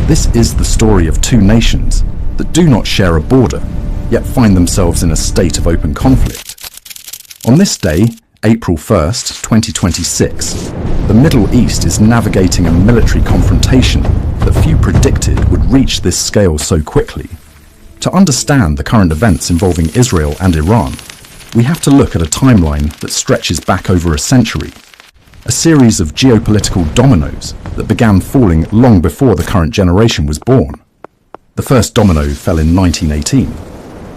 This is the story of two nations that do not share a border, yet find themselves in a state of open conflict. On this day, April 1st, 2026, the Middle East is navigating a military confrontation that few predicted would reach this scale so quickly. To understand the current events involving Israel and Iran, we have to look at a timeline that stretches back over a century, a series of geopolitical dominoes that began falling long before the current generation was born. The first domino fell in 1918.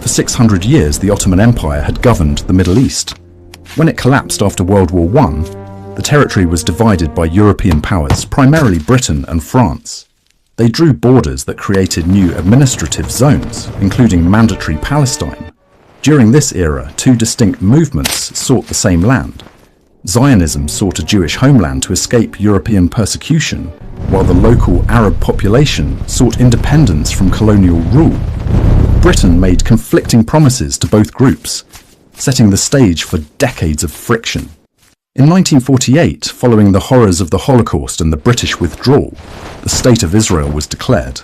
For 600 years, the Ottoman Empire had governed the Middle East. When it collapsed after World War I, the territory was divided by European powers, primarily Britain and France. They drew borders that created new administrative zones, including mandatory Palestine. During this era, two distinct movements sought the same land. Zionism sought a Jewish homeland to escape European persecution, while the local Arab population sought independence from colonial rule. Britain made conflicting promises to both groups, setting the stage for decades of friction. In 1948, following the horrors of the Holocaust and the British withdrawal, the State of Israel was declared.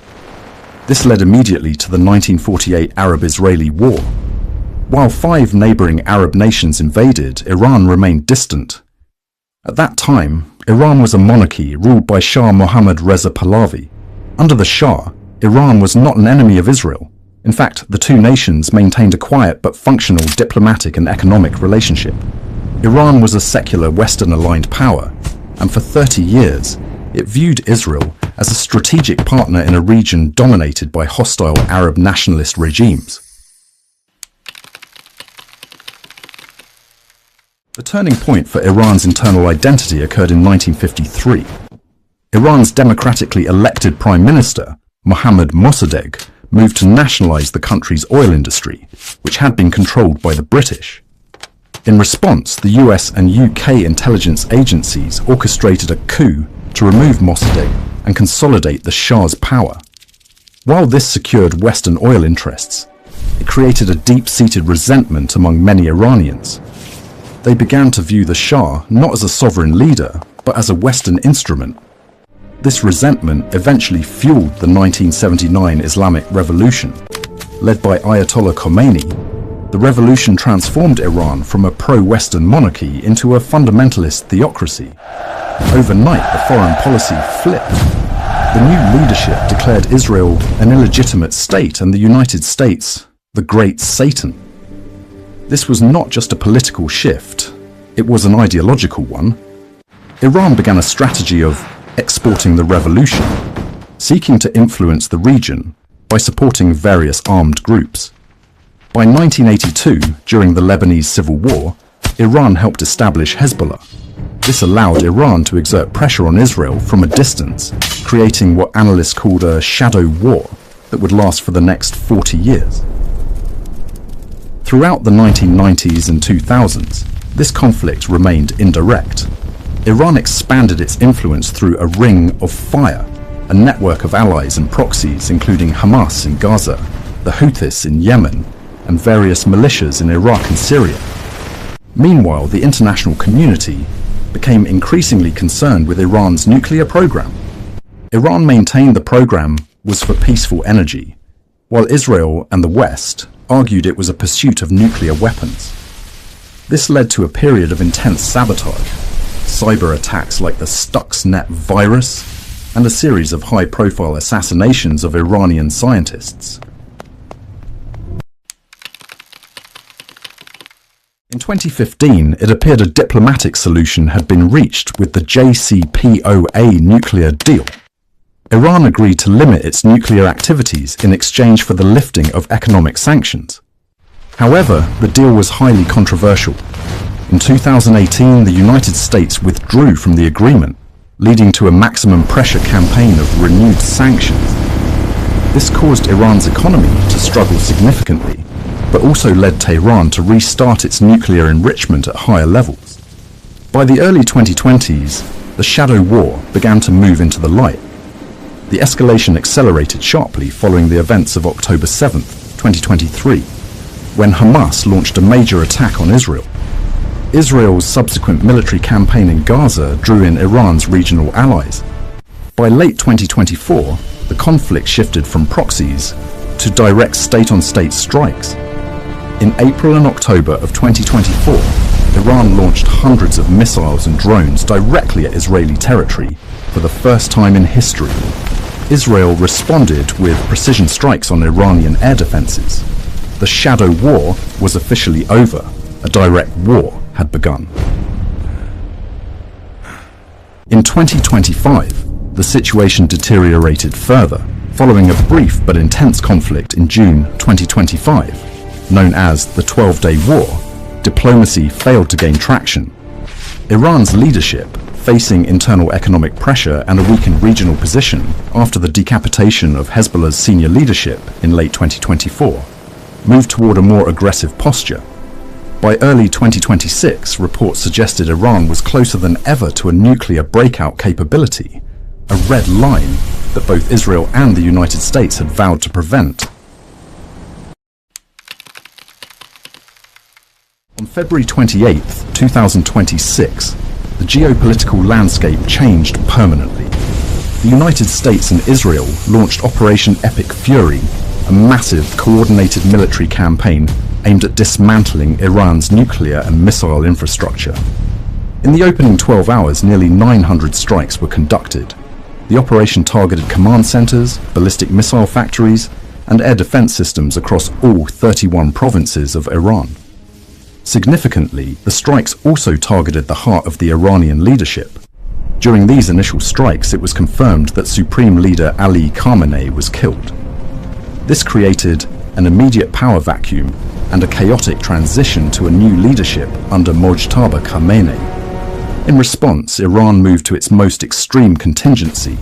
This led immediately to the 1948 Arab-Israeli War. While 5 neighboring Arab nations invaded, Iran remained distant. At that time, Iran was a monarchy ruled by Shah Mohammad Reza Pahlavi. Under the Shah, Iran was not an enemy of Israel. In fact, the two nations maintained a quiet but functional diplomatic and economic relationship. Iran was a secular Western-aligned power, and for 30 years, it viewed Israel as a strategic partner in a region dominated by hostile Arab nationalist regimes. The turning point for Iran's internal identity occurred in 1953. Iran's democratically elected Prime Minister, Mohammad Mossadegh, moved to nationalize the country's oil industry, which had been controlled by the British. In response, the US and UK intelligence agencies orchestrated a coup to remove Mossadegh and consolidate the Shah's power. While this secured Western oil interests, it created a deep-seated resentment among many Iranians. They began to view the Shah not as a sovereign leader, but as a Western instrument. This resentment eventually fueled the 1979 Islamic Revolution. Led by Ayatollah Khomeini, the revolution transformed Iran from a pro-Western monarchy into a fundamentalist theocracy. Overnight, the foreign policy flipped. The new leadership declared Israel an illegitimate state and the United States the Great Satan. This was not just a political shift, it was an ideological one. Iran began a strategy of exporting the revolution, seeking to influence the region by supporting various armed groups. By 1982, during the Lebanese Civil War, Iran helped establish Hezbollah. This allowed Iran to exert pressure on Israel from a distance, creating what analysts called a shadow war that would last for the next 40 years. Throughout the 1990s and 2000s, this conflict remained indirect. Iran expanded its influence through a ring of fire, a network of allies and proxies including Hamas in Gaza, the Houthis in Yemen, and various militias in Iraq and Syria. Meanwhile, the international community became increasingly concerned with Iran's nuclear program. Iran maintained the program was for peaceful energy, while Israel and the West argued it was a pursuit of nuclear weapons. This led to a period of intense sabotage, cyber attacks like the Stuxnet virus, and a series of high-profile assassinations of Iranian scientists. In 2015, it appeared a diplomatic solution had been reached with the JCPOA nuclear deal. Iran agreed to limit its nuclear activities in exchange for the lifting of economic sanctions. However, the deal was highly controversial. In 2018, the United States withdrew from the agreement, leading to a maximum pressure campaign of renewed sanctions. This caused Iran's economy to struggle significantly, but also led Tehran to restart its nuclear enrichment at higher levels. By the early 2020s, the shadow war began to move into the light. The escalation accelerated sharply following the events of October 7, 2023, when Hamas launched a major attack on Israel. Israel's subsequent military campaign in Gaza drew in Iran's regional allies. By late 2024, the conflict shifted from proxies to direct state-on-state strikes. In April and October of 2024, Iran launched hundreds of missiles and drones directly at Israeli territory for the first time in history. Israel responded with precision strikes on Iranian air defenses. The shadow war was officially over. A direct war had begun. In 2025, the situation deteriorated further, following a brief but intense conflict in June 2025. Known as the 12-Day War, diplomacy failed to gain traction. Iran's leadership, facing internal economic pressure and a weakened regional position after the decapitation of Hezbollah's senior leadership in late 2024, moved toward a more aggressive posture. By early 2026, reports suggested Iran was closer than ever to a nuclear breakout capability, a red line that both Israel and the United States had vowed to prevent. On February 28, 2026, the geopolitical landscape changed permanently. The United States and Israel launched Operation Epic Fury, a massive, coordinated military campaign aimed at dismantling Iran's nuclear and missile infrastructure. In the opening 12 hours, nearly 900 strikes were conducted. The operation targeted command centers, ballistic missile factories, and air defense systems across all 31 provinces of Iran. Significantly, the strikes also targeted the heart of the Iranian leadership. During these initial strikes, it was confirmed that Supreme Leader Ali Khamenei was killed. This created an immediate power vacuum and a chaotic transition to a new leadership under Mojtaba Khamenei. In response, Iran moved to its most extreme contingency: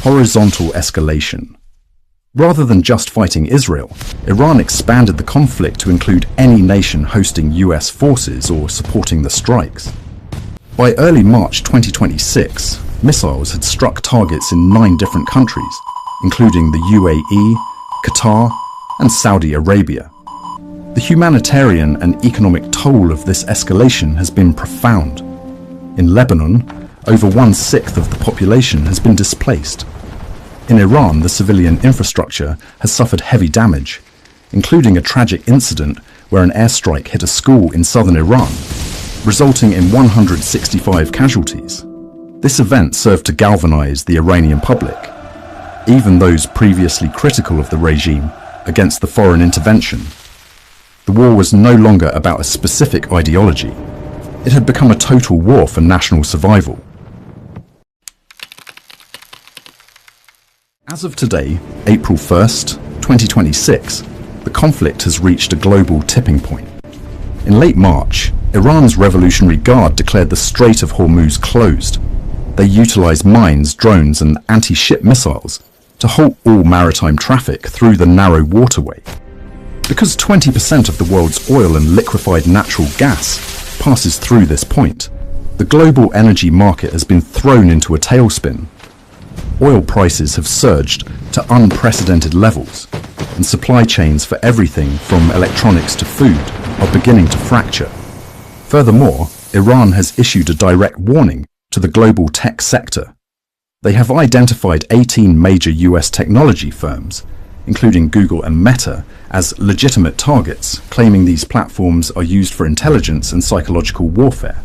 horizontal escalation. Rather than just fighting Israel, Iran expanded the conflict to include any nation hosting US forces or supporting the strikes. By early March 2026, missiles had struck targets in 9 different countries, including the UAE, Qatar, and Saudi Arabia. The humanitarian and economic toll of this escalation has been profound. In Lebanon, over 1/6 of the population has been displaced. In Iran, the civilian infrastructure has suffered heavy damage, including a tragic incident where an airstrike hit a school in southern Iran, resulting in 165 casualties. This event served to galvanize the Iranian public, even those previously critical of the regime, against the foreign intervention. The war was no longer about a specific ideology. It had become a total war for national survival. As of today, April 1st, 2026, the conflict has reached a global tipping point. In late March, Iran's Revolutionary Guard declared the Strait of Hormuz closed. They utilized mines, drones, and anti-ship missiles to halt all maritime traffic through the narrow waterway. Because 20% of the world's oil and liquefied natural gas passes through this point, the global energy market has been thrown into a tailspin. Oil prices have surged to unprecedented levels, and supply chains for everything from electronics to food are beginning to fracture. Furthermore, Iran has issued a direct warning to the global tech sector. They have identified 18 major US technology firms, including Google and Meta, as legitimate targets, claiming these platforms are used for intelligence and psychological warfare.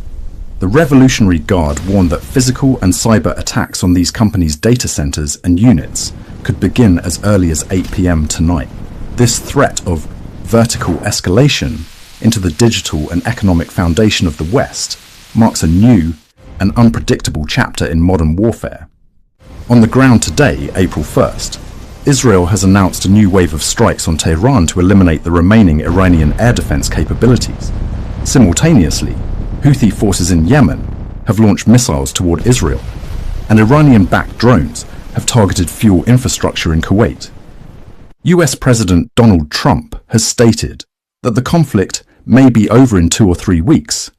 The Revolutionary Guard warned that physical and cyber attacks on these companies' data centers and units could begin as early as 8 p.m. tonight. This threat of vertical escalation into the digital and economic foundation of the West marks a new and unpredictable chapter in modern warfare. On the ground today, April 1st, Israel has announced a new wave of strikes on Tehran to eliminate the remaining Iranian air defense capabilities. Simultaneously, Houthi forces in Yemen have launched missiles toward Israel, and Iranian-backed drones have targeted fuel infrastructure in Kuwait. US President Donald Trump has stated that the conflict may be over in 2 or 3 weeks,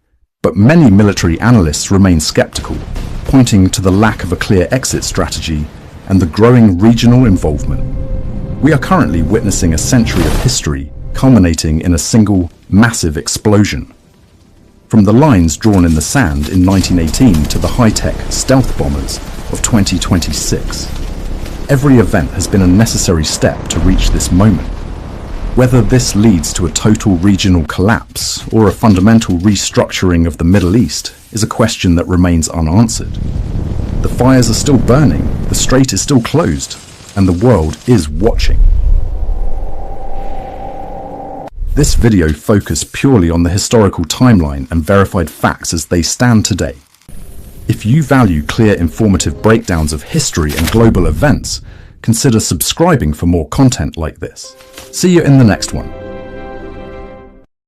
but many military analysts remain skeptical, pointing to the lack of a clear exit strategy and the growing regional involvement. We are currently witnessing a century of history culminating in a single massive explosion. From the lines drawn in the sand in 1918 to the high-tech stealth bombers of 2026. Every event has been a necessary step to reach this moment. Whether this leads to a total regional collapse or a fundamental restructuring of the Middle East is a question that remains unanswered. The fires are still burning, the strait is still closed, and the world is watching. This video focused purely on the historical timeline and verified facts as they stand today. If you value clear, informative breakdowns of history and global events, consider subscribing for more content like this. See you in the next one.